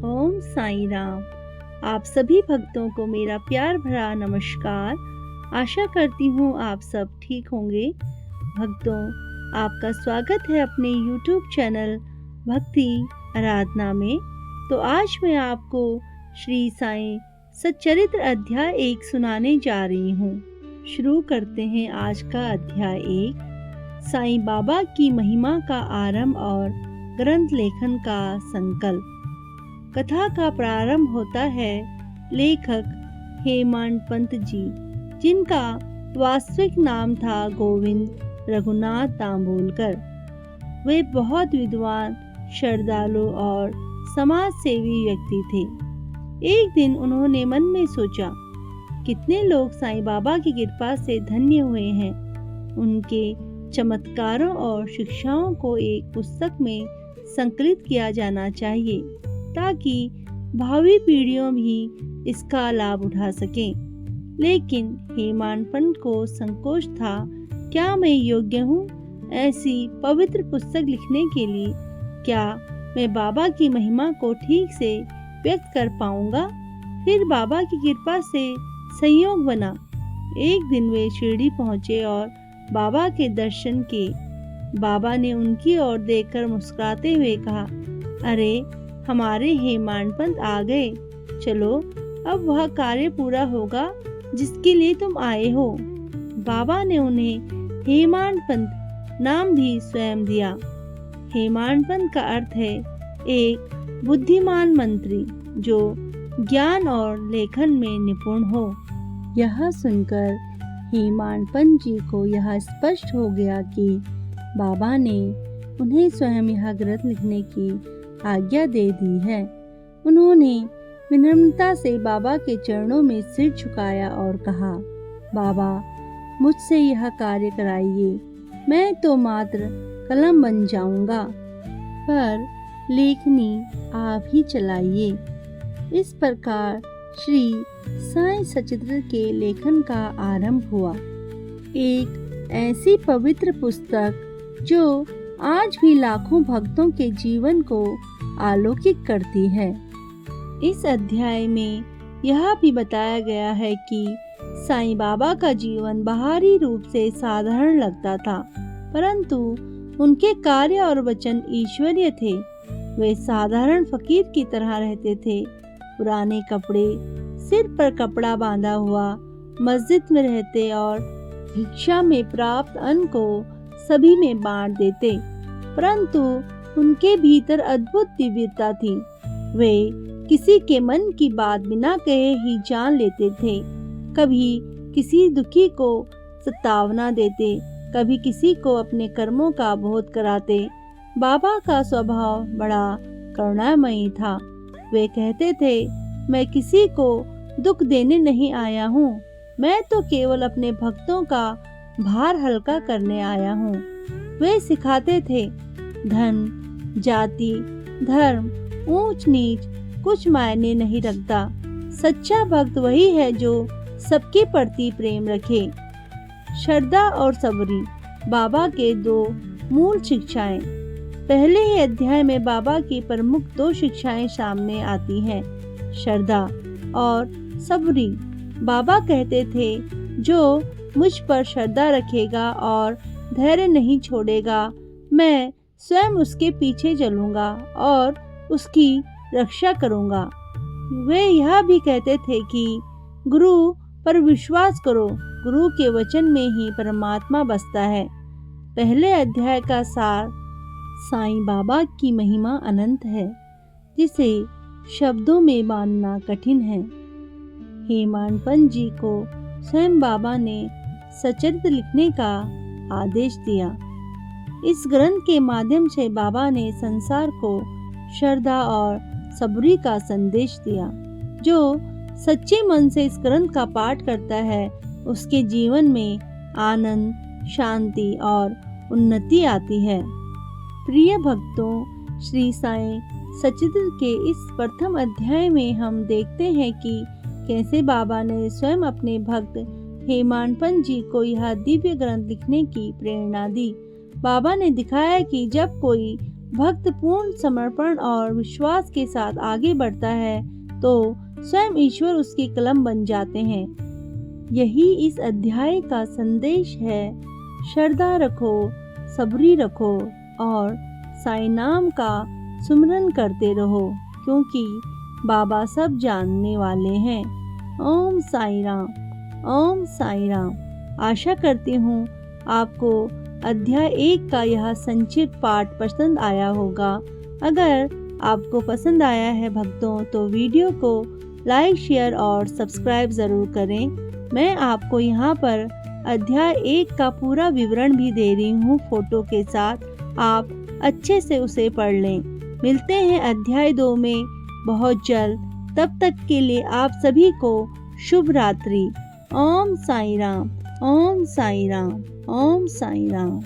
ओम साईं राम। आप सभी भक्तों को मेरा प्यार भरा नमस्कार। आशा करती हूँ आप सब ठीक होंगे। भक्तों, आपका स्वागत है अपने YouTube चैनल भक्ति आराधना में। तो आज मैं आपको श्री साईं सच्चरित्र अध्याय 1 सुनाने जा रही हूँ। शुरू करते हैं आज का अध्याय 1। साईं बाबा की महिमा का आरंभ और ग्रंथ लेखन का संकल्प। कथा का प्रारंभ होता है लेखक हेमांड पंत जी, जिनका वास्तविक नाम था गोविंद रघुनाथ दामोलकर। वे बहुत विद्वान, श्रद्धालु और समाज सेवी व्यक्ति थे। एक दिन उन्होंने मन में सोचा, कितने लोग साईं बाबा की कृपा से धन्य हुए हैं। उनके चमत्कारों और शिक्षाओं को एक पुस्तक में संकलित किया जाना चाहिए, ताकि भावी पीढ़ियों भी इसका लाभ उठा सकें। लेकिन हेमांड पंत को संकोच था, क्या मैं योग्य हूँ ऐसी पवित्र पुस्तक लिखने के लिए? क्या मैं बाबा की महिमा को ठीक से व्यक्त कर पाऊंगा? फिर बाबा की कृपा से संयोग बना। एक दिन वे शिरडी पहुँचे और बाबा के दर्शन किए। बाबा ने उनकी ओर देखकर मुस्कुराते हुए कहा, अरे हमारे हेमांड पंत आ गए। चलो, अब वह कार्य पूरा होगा जिसके लिए तुम आए हो। बाबा ने उन्हें हेमांड पंत नाम भी स्वयं दिया। हेमांड पंत का अर्थ है एक बुद्धिमान मंत्री जो ज्ञान और लेखन में निपुण हो। यह सुनकर हेमांड पंत जी को यह स्पष्ट हो गया कि बाबा ने उन्हें स्वयं यह ग्रंथ लिखने की आज्ञा दे दी है। उन्होंने विनम्रता से बाबा के चरणों में सिर झुकाया और कहा, बाबा मुझसे यह कार्य कराइए, मैं तो मात्र कलम बन जाऊंगा, पर लेखनी आप ही चलाइए। इस प्रकार श्री साईं सच्चित्र के लेखन का आरंभ हुआ। एक ऐसी पवित्र पुस्तक जो आज भी लाखों भक्तों के जीवन को आलोकित करती है। इस अध्याय में यह भी बताया गया है कि साईं बाबा का जीवन बाहरी रूप से साधारण लगता था, परंतु उनके कार्य और वचन ईश्वरीय थे। वे साधारण फकीर की तरह रहते थे। पुराने कपड़े, सिर पर कपड़ा बांधा हुआ, मस्जिद में रहते और भिक्षा में प्राप्त अन्न को सभी में बांट देते, परंतु उनके भीतर अद्भुत दिव्यता थी। वे किसी के मन की बात बिना कहे ही जान लेते थे। कभी किसी दुखी को सतावना देते, कभी किसी को अपने कर्मों का बोध कराते। बाबा का स्वभाव बड़ा करुणामयी था। वे कहते थे, मैं किसी को दुख देने नहीं आया हूँ, मैं तो केवल अपने भक्तों का भार हल्का करने आया हूँ। वे सिखाते थे, धन, जाति, धर्म, ऊंच नीच कुछ मायने नहीं रखता। सच्चा भक्त वही है जो सबके प्रति प्रेम रखे। श्रद्धा और सबरी बाबा के 2 मूल शिक्षाएं। पहले ही अध्याय में बाबा की प्रमुख 2 शिक्षाएं सामने आती हैं, श्रद्धा और सबरी। बाबा कहते थे, जो मुझ पर श्रद्धा रखेगा और धैर्य नहीं छोड़ेगा, मैं स्वयं उसके पीछे चलूंगा और उसकी रक्षा करूंगा। वे यह भी कहते थे कि गुरु पर विश्वास करो, गुरु के वचन में ही परमात्मा बसता है। पहले अध्याय का सार साईं बाबा की महिमा अनंत है, जिसे शब्दों में बांधना कठिन है। हेमांड पंत जी को स्वयं बाबा ने सच्चरित्र लिखने का आदेश दिया। इस ग्रंथ के माध्यम से बाबा ने संसार को श्रद्धा और सबरी का संदेश दिया। जो सच्चे मन से इस ग्रंथ का पाठ करता है, उसके जीवन में आनंद, शांति और उन्नति आती है। प्रिय भक्तों, श्री साईं सच्चित्र के इस प्रथम अध्याय में हम देखते हैं कि कैसे बाबा ने स्वयं अपने भक्त हेमांड पंत जी को यह दिव्य ग्रंथ लिखने की प्रेरणा दी। बाबा ने दिखाया कि जब कोई भक्त पूर्ण समर्पण और विश्वास के साथ आगे बढ़ता है तो स्वयं ईश्वर उसके कलम बन जाते हैं। यही इस अध्याय का संदेश है। श्रद्धा रखो, सबरी रखो और साईं नाम का सुमिरन करते रहो, क्योंकि बाबा सब जानने वाले हैं। ओम साईं राम, ओम साईं राम। आशा करती हूँ आपको अध्याय 1 का यह संक्षिप्त पाठ पसंद आया होगा। अगर आपको पसंद आया है भक्तों, तो वीडियो को लाइक, शेयर और सब्सक्राइब ज़रूर करें। मैं आपको यहाँ पर अध्याय 1 का पूरा विवरण भी दे रही हूँ फोटो के साथ। आप अच्छे से उसे पढ़ लें। मिलते हैं अध्याय 2 में बहुत जल्द। तब तक के लिए आप सभी को शुभ रात्रि। ओम साईं राम, ओम साईं राम, ओम साईं राम।